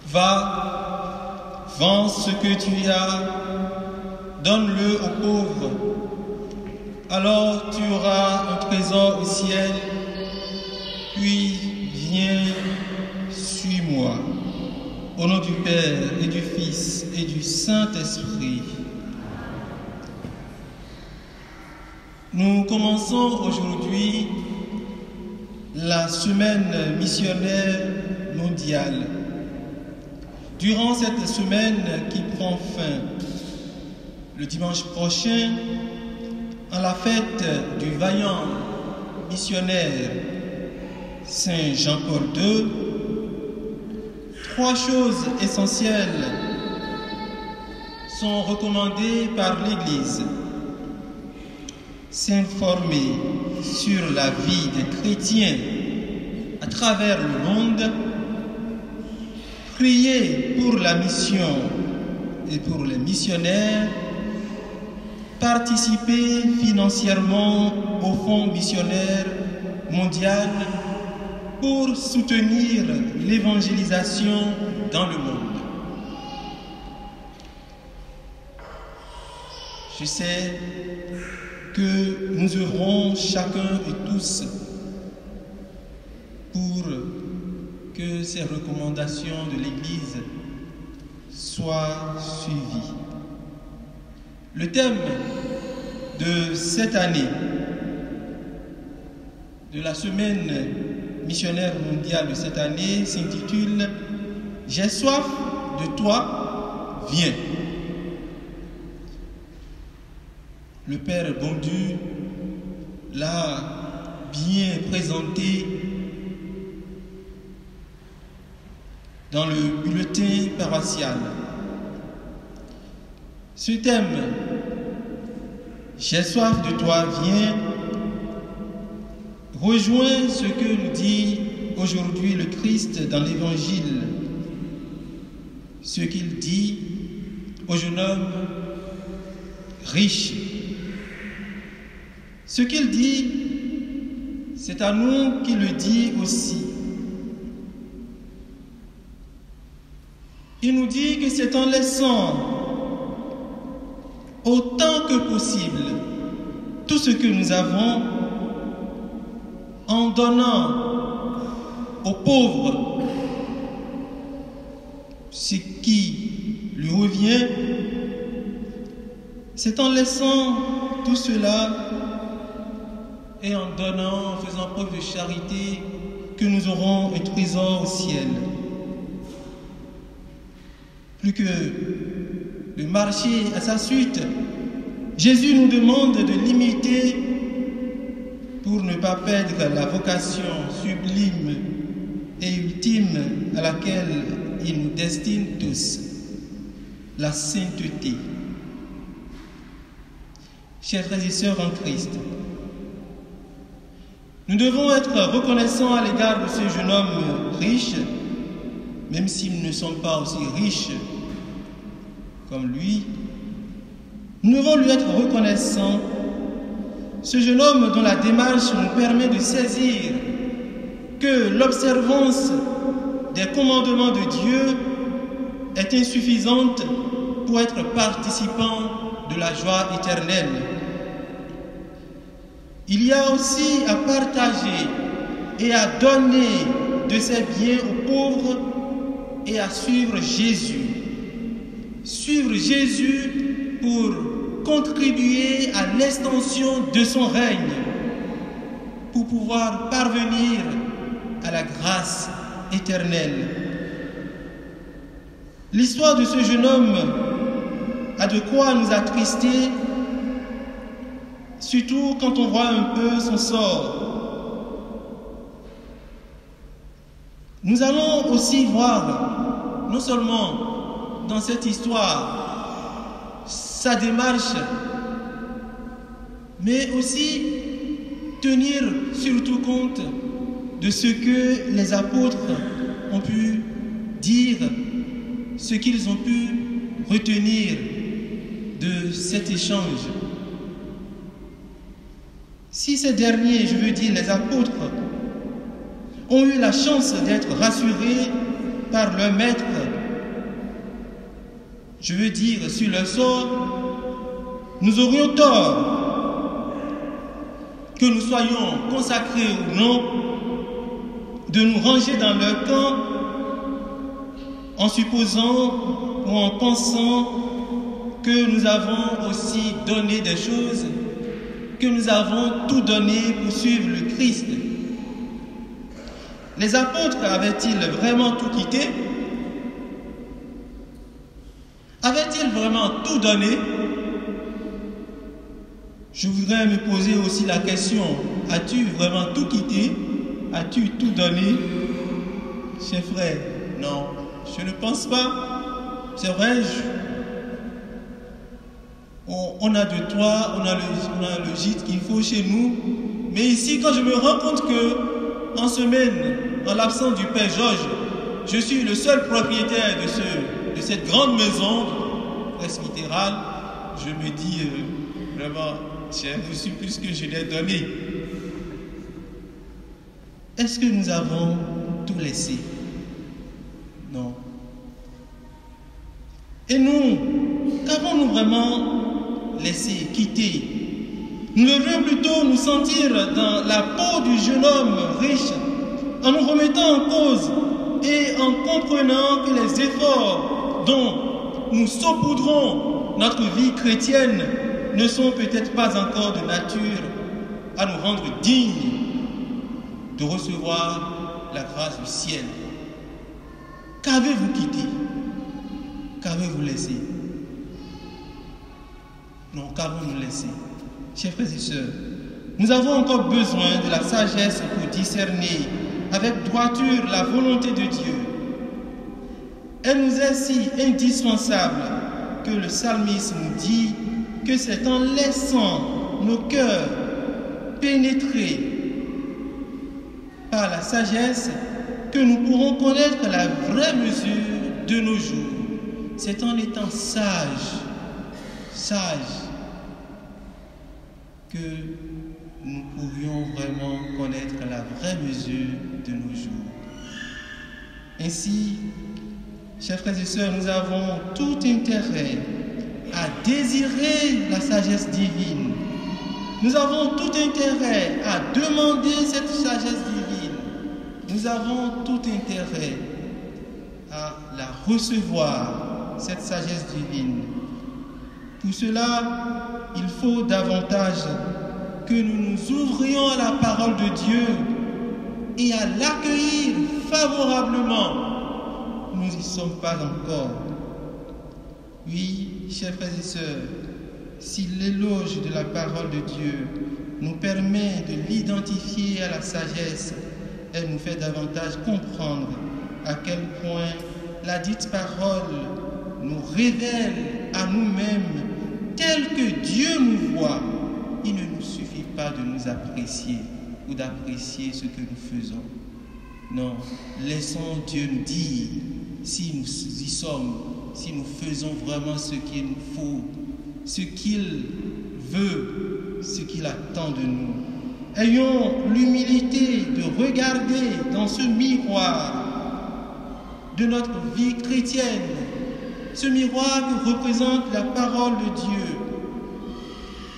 Va, vends ce que tu as, donne-le aux pauvres, alors tu auras un trésor au ciel, puis viens, suis-moi. Au nom du Père et du Fils et du Saint-Esprit. Nous commençons aujourd'hui la semaine missionnaire mondiale. Durant cette semaine qui prend fin le dimanche prochain, à la fête du vaillant missionnaire Saint Jean-Paul II, 3 choses essentielles sont recommandées par l'Église. S'informer sur la vie des chrétiens à travers le monde, prier pour la mission et pour les missionnaires, participer financièrement au Fonds missionnaire mondial pour soutenir l'évangélisation dans le monde. Je sais que nous œuvrons chacun et tous pour que ces recommandations de l'Église soient suivies. Le thème de cette année, de la semaine missionnaire mondiale de cette année, s'intitule « J'ai soif de toi, viens ». Le Père Bondu l'a bien présenté dans le bulletin paroissial. Ce thème, j'ai soif de toi, viens, rejoint ce que nous dit aujourd'hui le Christ dans l'Évangile, ce qu'il dit au jeune homme riche. Ce qu'il dit, c'est à nous qu'il le dit aussi. Il nous dit que c'est en laissant autant que possible tout ce que nous avons, en donnant aux pauvres ce qui lui revient, c'est en laissant tout cela et en donnant, en faisant preuve de charité, que nous aurons un trésor au ciel. Plus que de marcher à sa suite, Jésus nous demande de l'imiter pour ne pas perdre la vocation sublime et ultime à laquelle il nous destine tous, la sainteté. Chers frères et sœurs en Christ, nous devons être reconnaissants à l'égard de ce jeune homme riche, même s'ils ne sont pas aussi riches comme lui. Nous devons lui être reconnaissants. Ce jeune homme dont la démarche nous permet de saisir que l'observance des commandements de Dieu est insuffisante pour être participant de la joie éternelle. Il y a aussi à partager et à donner de ses biens aux pauvres et à suivre Jésus. Suivre Jésus pour contribuer à l'extension de son règne, pour pouvoir parvenir à la grâce éternelle. L'histoire de ce jeune homme a de quoi nous attrister, surtout quand on voit un peu son sort. Nous allons aussi voir, non seulement dans cette histoire, sa démarche, mais aussi tenir surtout compte de ce que les apôtres ont pu dire, ce qu'ils ont pu retenir de cet échange. Si ces derniers, je veux dire les apôtres, ont eu la chance d'être rassurés par leur maître je veux dire sur leur sort, nous aurions tort, que nous soyons consacrés ou non, de nous ranger dans leur camp en supposant ou en pensant que nous avons aussi donné des choses, que nous avons tout donné pour suivre le Christ. Les apôtres avaient-ils vraiment tout quitté? Avaient-ils vraiment tout donné? Je voudrais me poser aussi la question, as-tu vraiment tout quitté? As-tu tout donné? Chers frères, non, je ne pense pas. C'est vrai, on a de toi, on a le gîte qu'il faut chez nous. Mais ici, quand je me rends compte que en semaine, en l'absence du Père Georges, je suis le seul propriétaire de cette grande maison presbytérale, je me dis vraiment, j'ai reçu plus que je l'ai donné. Est-ce que nous avons tout laissé? Non. Et nous, qu'avons-nous vraiment laissé, quitté? Nous devrions plutôt nous sentir dans la peau du jeune homme riche, en nous remettant en cause et en comprenant que les efforts dont nous saupoudrons notre vie chrétienne ne sont peut-être pas encore de nature à nous rendre dignes de recevoir la grâce du ciel. Qu'avez-vous quitté? Qu'avez-vous laissé? Non, qu'avons-nous laissé? Chers frères et sœurs, nous avons encore besoin de la sagesse pour discerner avec droiture la volonté de Dieu. Elle nous est si indispensable que le psalmiste nous dit que c'est en laissant nos cœurs pénétrer par la sagesse que nous pourrons connaître la vraie mesure de nos jours. C'est en étant sages que nous pourrions vraiment connaître la vraie mesure de nos jours. Ainsi, chers frères et sœurs, nous avons tout intérêt à désirer la sagesse divine. Nous avons tout intérêt à demander cette sagesse divine. Nous avons tout intérêt à la recevoir, cette sagesse divine. Pour cela, il faut davantage que nous nous ouvrions à la parole de Dieu et à l'accueillir favorablement. Nous n'y sommes pas encore. Oui, chers frères et sœurs, si l'éloge de la parole de Dieu nous permet de l'identifier à la sagesse, elle nous fait davantage comprendre à quel point la dite parole nous révèle à nous-mêmes tel que Dieu nous voit. Il ne nous suffit pas de nous apprécier ou d'apprécier ce que nous faisons. Non, laissons Dieu nous dire si nous y sommes, si nous faisons vraiment ce qu'il nous faut, ce qu'il veut, ce qu'il attend de nous. Ayons l'humilité de regarder dans ce miroir de notre vie chrétienne, ce miroir que représente la parole de Dieu,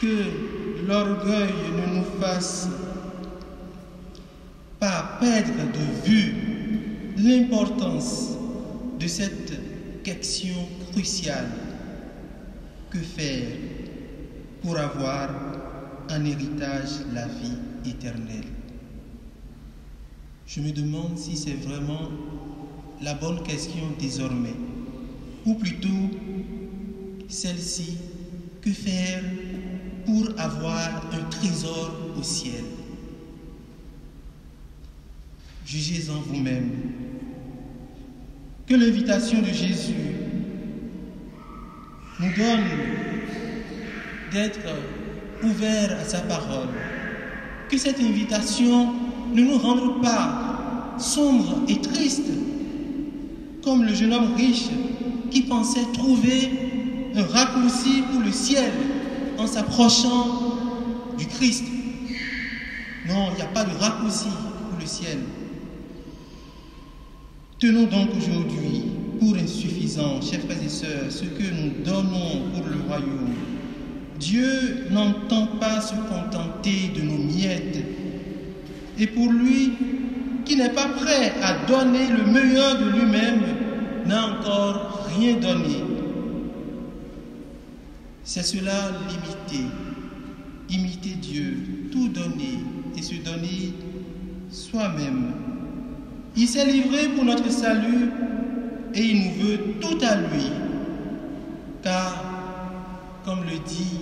que l'orgueil ne nous fasse pas perdre de vue l'importance de cette question cruciale. Que faire pour avoir en héritage la vie éternelle? Je me demande si c'est vraiment la bonne question désormais, ou plutôt celle-ci: que faire pour avoir un trésor au ciel? Jugez-en vous-même. Que l'invitation de Jésus nous donne d'être ouverts à sa parole. Que cette invitation ne nous rende pas sombres et tristes, comme le jeune homme riche qui pensait trouver un raccourci pour le ciel en s'approchant du Christ. Non, il n'y a pas de raccourci pour le ciel. Tenons donc aujourd'hui pour insuffisant disant, chers frères et sœurs, ce que nous donnons pour le royaume, Dieu n'entend pas se contenter de nos miettes. Et pour lui, qui n'est pas prêt à donner le meilleur de lui-même, n'a encore rien donné. C'est cela imiter Dieu, tout donner et se donner soi-même. Il s'est livré pour notre salut et il nous veut tout à lui. Car, comme le dit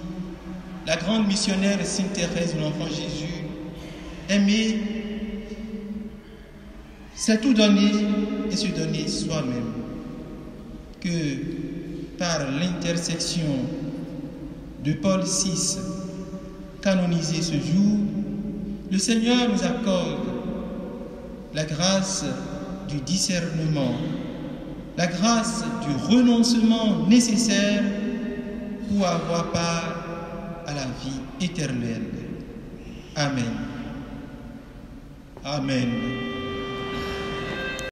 la grande missionnaire Sainte Thérèse de l'Enfant Jésus, aimer, c'est tout donner et se donner soi-même. Que par l'intercession de Paul VI, canonisé ce jour, le Seigneur nous accorde la grâce du discernement, la grâce du renoncement nécessaire pour avoir part à la vie éternelle. Amen. Amen.